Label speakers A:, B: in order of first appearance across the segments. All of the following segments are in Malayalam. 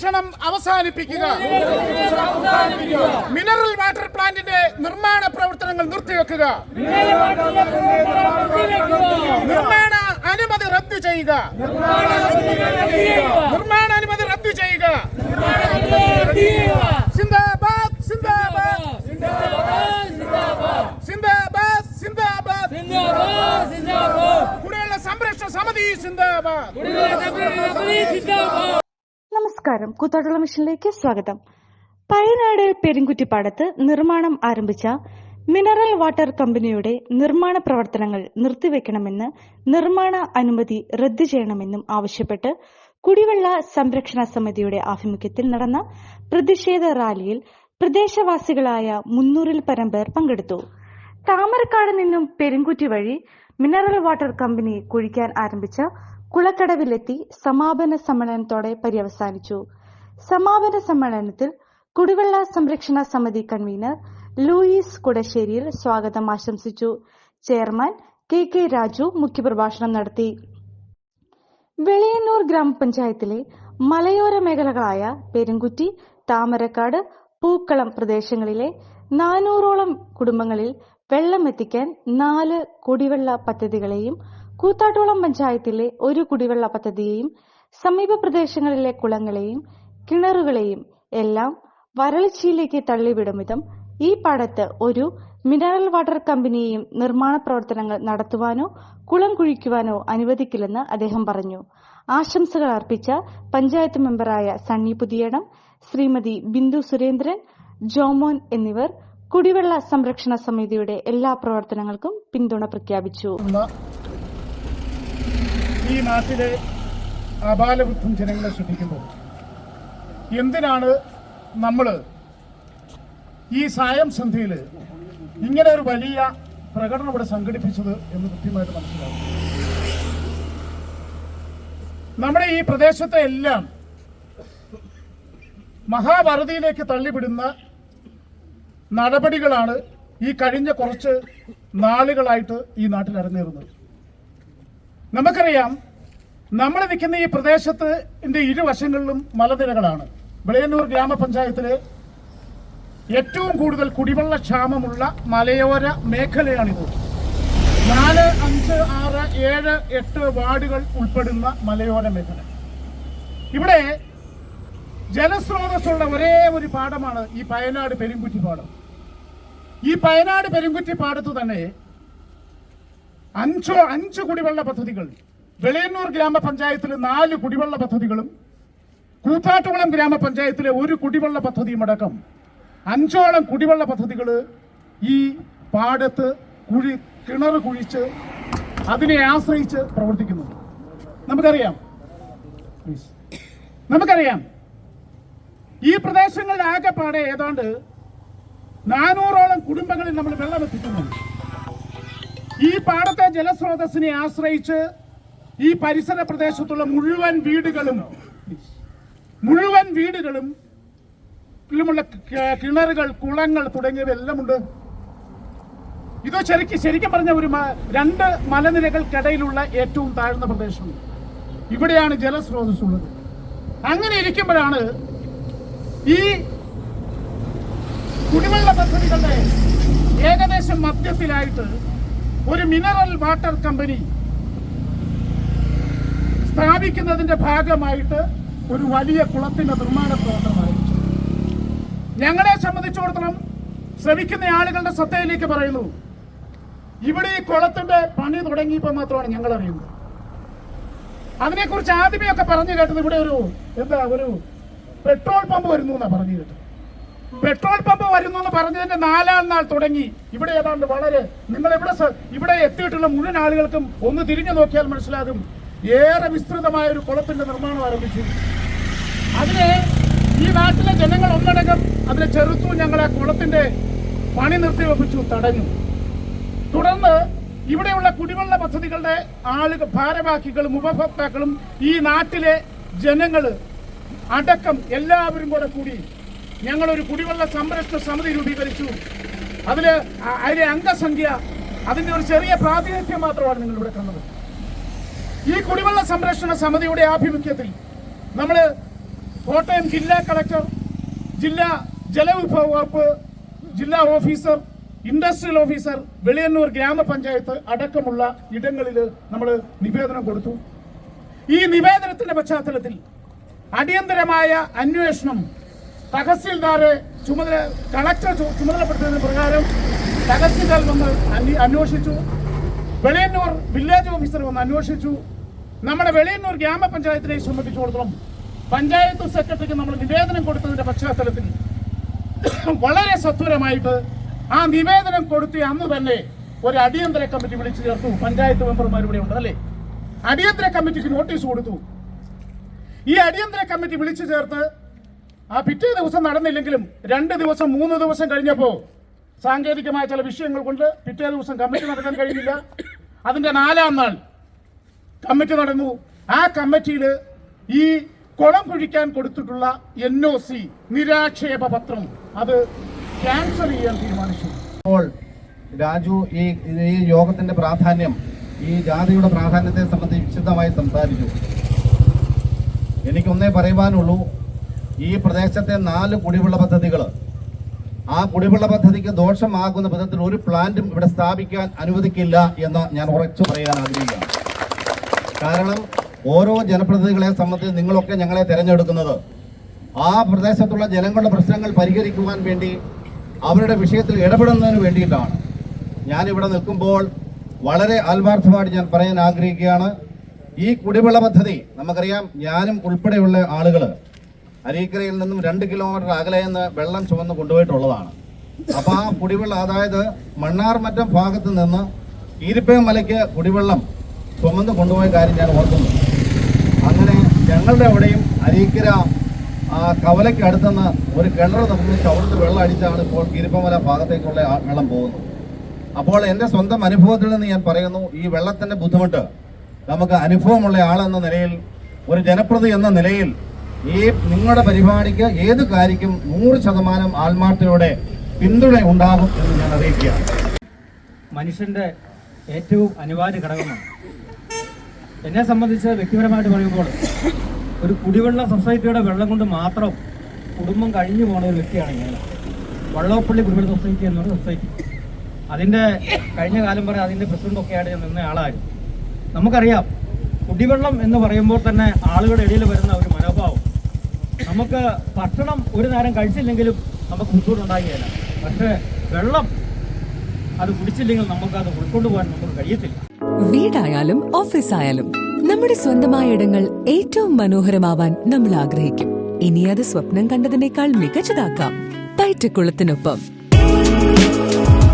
A: സംരക്ഷണം അവസാനിപ്പിക്കുക. മിനറൽ വാട്ടർ പ്ലാന്റിന്റെ നിർമ്മാണ പ്രവർത്തനങ്ങൾ നിർത്തിവെക്കുക. നിർമ്മാണ അനുമതി റദ്ദു ചെയ്യുക. നിർമ്മാണ അനുമതി റദ്ദു ചെയ്യുക. സിന്ദാബാദ് സിന്ദാബാദ് സിന്ദാബാദ് സിന്ദാബാദ്. കുടിവെള്ള സംരക്ഷണ സമിതി സിന്ദാബാദ്.
B: നമസ്കാരം, കൂത്താട്ടുള്ള മിഷനിലേക്ക് സ്വാഗതം. പയനാട് പെരുങ്കുറ്റിപ്പാടത്ത് നിർമ്മാണം ആരംഭിച്ച മിനറൽ വാട്ടർ കമ്പനിയുടെ നിർമ്മാണ പ്രവർത്തനങ്ങൾ നിർത്തിവെക്കണമെന്ന് നിർമ്മാണ അനുമതി റദ്ദു ചെയ്യണമെന്നും ആവശ്യപ്പെട്ട് കുടിവെള്ള സംരക്ഷണ സമിതിയുടെ ആഭിമുഖ്യത്തിൽ നടന്ന പ്രതിഷേധ റാലിയിൽ പ്രദേശവാസികളായ 300-ൽ പരം പേർ പങ്കെടുത്തു. താമരക്കാട് നിന്നും പെരുങ്കുറ്റി വഴി മിനറൽ വാട്ടർ കമ്പനി കുഴിക്കാൻ ആരംഭിച്ച കുളക്കടവിലെത്തി സമാപന സമ്മേളനത്തോടെ പര്യവസാനിച്ചു. സമാപന സമ്മേളനത്തിൽ കുടിവെള്ള സംരക്ഷണ സമിതി കൺവീനർ ലൂയിസ് കുടശ്ശേരിയിൽ സ്വാഗതം ആശംസിച്ചു. ചെയർമാൻ കെ രാജു മുഖ്യപ്രഭാഷണം നടത്തി. വെളിയന്നൂർ ഗ്രാമപഞ്ചായത്തിലെ മലയോര മേഖലകളായ പെരുങ്കുറ്റി, താമരക്കാട്, പൂക്കളം പ്രദേശങ്ങളിലെ 400ഓളം കുടുംബങ്ങളിൽ വെള്ളമെത്തിക്കാൻ 4 കുടിവെള്ള പദ്ധതികളെയും കൂത്താട്ടോളം പഞ്ചായത്തിലെ 1 കുടിവെള്ള പദ്ധതിയെയും സമീപ പ്രദേശങ്ങളിലെ കുളങ്ങളെയും കിണറുകളെയും എല്ലാം വരൾച്ചയിലേക്ക് തള്ളിവിടും വിധം ഈ പാടത്ത് ഒരു മിനറൽ വാട്ടർ കമ്പനിയെയും നിർമ്മാണ പ്രവർത്തനങ്ങൾ നടത്തുവാനോ കുളം കുഴിക്കുവാനോ അനുവദിക്കില്ലെന്ന് അദ്ദേഹം പറഞ്ഞു. ആശംസകൾ അർപ്പിച്ച പഞ്ചായത്ത് മെമ്പറായ സണ്ണി പുതിയടം, ശ്രീമതി ബിന്ദു സുരേന്ദ്രൻ, ജോമോൻ എന്നിവർ കുടിവെള്ള സംരക്ഷണ സമിതിയുടെ എല്ലാ പ്രവർത്തനങ്ങൾക്കും പിന്തുണ പ്രഖ്യാപിച്ചു.
A: ഈ നാട്ടിലെ അപാലവൃദ്ധം ജനങ്ങളെ ശ്രദ്ധിക്കുമ്പോൾ എന്തിനാണ് നമ്മൾ ഈ സായം സന്ധ്യയിൽ ഇങ്ങനെ ഒരു വലിയ പ്രകടനം ഇവിടെ സംഘടിപ്പിച്ചത് എന്ന് കൃത്യമായിട്ട് മനസ്സിലാവും. നമ്മുടെ ഈ പ്രദേശത്തെ എല്ലാം മഹാവറുതിയിലേക്ക് തള്ളിവിടുന്ന നടപടികളാണ് ഈ കഴിഞ്ഞ കുറച്ച് നാളുകളായിട്ട് ഈ നാട്ടിൽ അരങ്ങേറുന്നത്. നമുക്കറിയാം, നമ്മൾ നിൽക്കുന്ന ഈ പ്രദേശത്തിന്റെ ഇരുവശങ്ങളിലും മലനിരകളാണ്. വെളിയന്നൂർ ഗ്രാമപഞ്ചായത്തിലെ ഏറ്റവും കൂടുതൽ കുടിവെള്ള ക്ഷാമമുള്ള മലയോര മേഖലയാണിത്. 4, 5, 6, 7, 8 വാർഡുകൾ ഉൾപ്പെടുന്ന മലയോര മേഖല. ഇവിടെ ജലസ്രോതസ്സുള്ള ഒരേ ഒരു പാടമാണ് ഈ പയനാട് പെരുങ്കുറ്റി പാടം. ഈ പയനാട് പെരുങ്കുറ്റി പാടത്ത് തന്നെ 5 കുടിവെള്ള പദ്ധതികൾ, വെളിയന്നൂർ ഗ്രാമപഞ്ചായത്തിലെ 4 കുടിവെള്ള പദ്ധതികളും കൂത്താട്ടുകുളം ഗ്രാമപഞ്ചായത്തിലെ 1 കുടിവെള്ള പദ്ധതിയും അടക്കം 5ഓളം കുടിവെള്ള പദ്ധതികൾ ഈ പാടത്ത് കിണർ കുഴിച്ച് അതിനെ ആശ്രയിച്ച് പ്രവർത്തിക്കുന്നുണ്ട്. നമുക്കറിയാം ഈ പ്രദേശങ്ങളുടെ ആകെപ്പാടെ ഏതാണ്ട് 400ഓളം കുടുംബങ്ങളിൽ നമ്മൾ വെള്ളമെത്തിക്കുന്നുണ്ട്. ഈ പാടത്തെ ജലസ്രോതസ്സിനെ ആശ്രയിച്ച് ഈ പരിസര പ്രദേശത്തുള്ള മുഴുവൻ വീടുകളും ുമുള്ള കിണറുകൾ, കുളങ്ങൾ തുടങ്ങിയവയെല്ലാം ഉണ്ട്. ഇത് ശരിക്കും പറഞ്ഞ 2 മലനിരകൾക്കിടയിലുള്ള ഏറ്റവും താഴ്ന്ന പ്രദേശം. ഇവിടെയാണ് ജലസ്രോതസ് ഉള്ളത്. അങ്ങനെ ഇരിക്കുമ്പോഴാണ് ഈ കുടിവെള്ള പദ്ധതികളുടെ ഏകദേശം മധ്യത്തിലായിട്ട് ഒരു മിനറൽ വാട്ടർ കമ്പനി സ്ഥാപിക്കുന്നതിന്റെ ഭാഗമായിട്ട് ഒരു വലിയ കുളത്തിന്റെ നിർമ്മാണ പ്രവർത്തനം ആരംഭിച്ചു. ഞങ്ങളെ സംബന്ധിച്ചിടത്തോളം ശ്രമിക്കുന്ന ആളുകളുടെ ശ്രദ്ധയിലേക്ക് പറയുന്നു, ഇവിടെ ഈ കുളത്തിന്റെ പണി തുടങ്ങിയപ്പോൾ മാത്രമാണ് ഞങ്ങൾ അറിയുന്നത്. അതിനെക്കുറിച്ച് ആദ്യമേയൊക്കെ പറഞ്ഞു കേട്ടത് ഇവിടെ ഒരു പെട്രോൾ പമ്പ് വരുന്നു എന്നാണ് പറഞ്ഞു കേട്ടത്. പെട്രോൾ പമ്പ് വരുന്നു എന്ന് പറഞ്ഞതിന്റെ 4-ാം നാൾ തുടങ്ങി ഇവിടെ ഏതാണ്ട് നിങ്ങൾ ഇവിടെ എത്തിയിട്ടുള്ള മുഴുവൻ ആളുകൾക്കും ഒന്ന് തിരിഞ്ഞു നോക്കിയാൽ മനസ്സിലാകും, ഏറെ വിസ്തൃതമായ ഒരു കുളത്തിന്റെ നിർമ്മാണം ആരംഭിച്ചു. അതിനെ ഈ നാട്ടിലെ ജനങ്ങൾ ഒന്നടങ്കം അതിനെ ചെറുത്തു. ഞങ്ങളെ കുളത്തിന്റെ പണി നിർത്തിവെപ്പിച്ചു, തടഞ്ഞു. തുടർന്ന് ഇവിടെയുള്ള കുടിവെള്ള പദ്ധതികളുടെ ഭാരവാഹികളും ഉപഭോക്താക്കളും ഈ നാട്ടിലെ ജനങ്ങൾ അടക്കം എല്ലാവരും കൂടി ഞങ്ങളൊരു കുടിവെള്ള സംരക്ഷണ സമിതി രൂപീകരിച്ചു. അതിലെ അംഗസംഖ്യ, അതിന്റെ ഒരു ചെറിയ പ്രാതിനിധ്യം മാത്രമാണ് നിങ്ങൾ ഇവിടെ കണ്ടത്. ഈ കുടിവെള്ള സംരക്ഷണ സമിതിയുടെ ആഭിമുഖ്യത്തിൽ നമ്മൾ കോട്ടയം ജില്ലാ കളക്ടർ, ജില്ലാ ജലവിഭവ വകുപ്പ് ജില്ലാ ഓഫീസർ, ഇൻഡസ്ട്രിയൽ ഓഫീസർ, വെളിയന്നൂർ ഗ്രാമപഞ്ചായത്ത് അടക്കമുള്ള ഇടങ്ങളിൽ നമ്മൾ നിവേദനം കൊടുത്തു. ഈ നിവേദനത്തിന്റെ പശ്ചാത്തലത്തിൽ അടിയന്തരമായ അന്വേഷണം തഹസിൽദാരെ കളക്ടർ ചുമതലപ്പെടുത്തുന്നതിന് പ്രകാരം തഹസിൽദാർ വന്ന് അന്വേഷിച്ചു. വെളിയന്നൂർ വില്ലേജ് ഓഫീസർ വന്ന് അന്വേഷിച്ചു. നമ്മുടെ വെളിയന്നൂർ ഗ്രാമപഞ്ചായത്തിനെ സംബന്ധിച്ചിടത്തോളം പഞ്ചായത്ത് സെക്രട്ടറിക്ക് നമ്മൾ നിവേദനം കൊടുത്തതിന്റെ പശ്ചാത്തലത്തിൽ വളരെ സത്വരമായിട്ട് ആ നിവേദനം കൊടുത്ത അന്ന് തന്നെ ഒരു അടിയന്തര കമ്മിറ്റി വിളിച്ചു ചേർത്തു. പഞ്ചായത്ത് മെമ്പർമാർ ഇവിടെ ഉണ്ട് അല്ലേ? അടിയന്തര കമ്മിറ്റിക്ക് നോട്ടീസ് കൊടുത്തു. ഈ അടിയന്തര കമ്മിറ്റി വിളിച്ചു ചേർത്ത് ആ പിറ്റേ ദിവസം നടന്നില്ലെങ്കിലും 2 ദിവസം 3 ദിവസം കഴിഞ്ഞപ്പോൾ സാങ്കേതികമായ ചില വിഷയങ്ങൾ കൊണ്ട് പിറ്റേ ദിവസം കമ്മിറ്റി നടക്കാൻ കഴിഞ്ഞില്ല. അതിന്റെ 4-ാം നാൾ കമ്മിറ്റി നടന്നു. ആ കമ്മിറ്റിയിൽ ഈ കുളം കുഴിക്കാൻ കൊടുത്തിട്ടുള്ള NOC നിരാക്ഷേപ പത്രം അത് ക്യാൻസൽ ചെയ്യാൻ തീരുമാനിച്ചു.
C: അപ്പോൾ രാജു ഈ യോഗത്തിന്റെ പ്രാധാന്യം, ഈ ജാതിയുടെ പ്രാധാന്യത്തെ സംബന്ധിച്ച് വിശദമായി സംസാരിച്ചു. എനിക്കൊന്നേ പറയുവാനുള്ളൂ, ഈ പ്രദേശത്തെ 4 കുടിവെള്ള പദ്ധതികൾ, ആ കുടിവെള്ള പദ്ധതിക്ക് ദോഷമാകുന്ന വിധത്തിൽ ഒരു പ്ലാന്റും ഇവിടെ സ്ഥാപിക്കാൻ അനുവദിക്കില്ല എന്ന് ഞാൻ ഉറച്ചു പറയാൻ ആഗ്രഹിക്കുകയാണ്. കാരണം ഓരോ ജനപ്രതിനിധികളെ സംബന്ധിച്ച് നിങ്ങളൊക്കെ ഞങ്ങളെ തിരഞ്ഞെടുക്കുന്നത് ആ പ്രദേശത്തുള്ള ജനങ്ങളുടെ പ്രശ്നങ്ങൾ പരിഹരിക്കുവാൻ വേണ്ടി, അവരുടെ വിഷയത്തിൽ ഇടപെടുന്നതിന് വേണ്ടിയിട്ടാണ്. ഞാനിവിടെ നിൽക്കുമ്പോൾ വളരെ ആത്മാർത്ഥമായിട്ട് ഞാൻ പറയാൻ ആഗ്രഹിക്കുകയാണ്, ഈ കുടിവെള്ള പദ്ധതി നമുക്കറിയാം, ഞാനും ഉൾപ്പെടെയുള്ള ആളുകൾ അരീക്കരയിൽ നിന്നും 2 കിലോമീറ്റർ അകലെ നിന്ന് വെള്ളം ചുമന്ന് കൊണ്ടുപോയിട്ടുള്ളതാണ്. അപ്പോൾ ആ കുടിവെള്ളം, അതായത് മണ്ണാർമറ്റം ഭാഗത്ത് നിന്ന് ഈരിപ്പയം മലയ്ക്ക് കുടിവെള്ളം ചുമന്ന് കൊണ്ടുപോയ കാര്യം ഞാൻ ഓർക്കുന്നു. അങ്ങനെ ഞങ്ങളുടെ അവിടെയും അരീക്കര കവലയ്ക്ക് അടുത്തുനിന്ന് ഒരു കിണർ നിർമ്മിച്ച് അവിടുത്തെ വെള്ളം അടിച്ചാണ് ഇപ്പോൾ ഈരിപ്പമല ഭാഗത്തേക്കുള്ള വെള്ളം പോകുന്നത്. അപ്പോൾ എൻ്റെ സ്വന്തം അനുഭവത്തിൽ നിന്ന് ഞാൻ പറയുന്നു, ഈ വെള്ളത്തിൻ്റെ ബുദ്ധിമുട്ട് നമുക്ക് അനുഭവമുള്ള ആളെന്ന നിലയിൽ, ഒരു ജനപ്രതി എന്ന നിലയിൽ, ഈ നിങ്ങളുടെ പരിപാടിക്ക് ഏത് കാര്യക്കും 100% ആത്മാർത്ഥതയോടെ പിന്തുണ ഉണ്ടാകും എന്ന് ഞാൻ അറിയിക്കുകയാണ്.
D: മനുഷ്യന്റെ ഏറ്റവും അനിവാര്യ ഘടകമാണ്. എന്നെ സംബന്ധിച്ച് വ്യക്തിപരമായിട്ട് പറയുമ്പോൾ ഒരു കുടിവെള്ള സൊസൈറ്റിയുടെ വെള്ളം കൊണ്ട് മാത്രം കുടുംബം കഴിഞ്ഞു പോകുന്ന ഒരു വ്യക്തിയാണ് ഞാൻ. വള്ളോപ്പള്ളി കുടിവെള്ള സൊസൈറ്റി എന്നൊരു സൊസൈറ്റി, അതിൻ്റെ കഴിഞ്ഞ കാലം വരെ അതിൻ്റെ പ്രസിഡന്റൊക്കെ ആയിട്ട് ഞാൻ നിന്ന ആളായിരുന്നു. നമുക്കറിയാം, കുടിവെള്ളം എന്ന് പറയുമ്പോൾ തന്നെ ആളുകളുടെ ഇടയിൽ വരുന്ന ഒരു മനോഭാവം, നമുക്ക് ഭക്ഷണം ഒരു നേരം കഴിച്ചില്ലെങ്കിലും നമുക്ക് ബുദ്ധിമുട്ടുണ്ടാകുകയില്ല, പക്ഷേ വെള്ളം അത് കുടിച്ചില്ലെങ്കിൽ നമുക്കത് ഉൾക്കൊണ്ടുപോകാൻ നമുക്ക് കഴിയത്തില്ല.
E: വീടായാലും ഓഫീസായാലും നമ്മുടെ സ്വന്തമായ ഇടങ്ങൾ ഏറ്റവും മനോഹരമാവാൻ നമ്മൾ ആഗ്രഹിക്കും. ഇനി അത് സ്വപ്നം കണ്ടതിനേക്കാൾ മികച്ചതാക്കാം പൈറ്റക്കുളത്തിനൊപ്പം.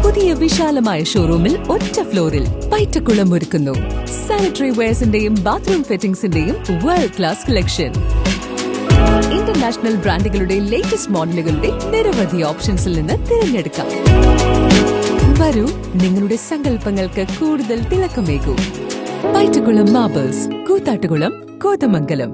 E: പുതിയ വിശാലമായ ഷോറൂമിൽ ഒറ്റ ഫ്ലോറിൽ പൈറ്റക്കുളം ഒരുക്കുന്നു സാനിറ്ററി വെയർസിന്റെയും ബാത്റൂം ഫിറ്റിംഗ്സിന്റെയും വേൾഡ് ക്ലാസ് കളക്ഷൻ. ഇന്റർനാഷണൽ ബ്രാൻഡുകളുടെ ലേറ്റസ്റ്റ് മോഡലുകളുടെ നിരവധി ഓപ്ഷൻസിൽ നിന്ന് തിരഞ്ഞെടുക്കാം. വരൂ, നിങ്ങളുടെ സങ്കല്പങ്ങൾക്ക് കൂടുതൽ തിളക്കമേകൂ. പൈറ്റക്കുളം മാർബിൾസ്, കൂത്താട്ടുകുളം, കോതമംഗലം.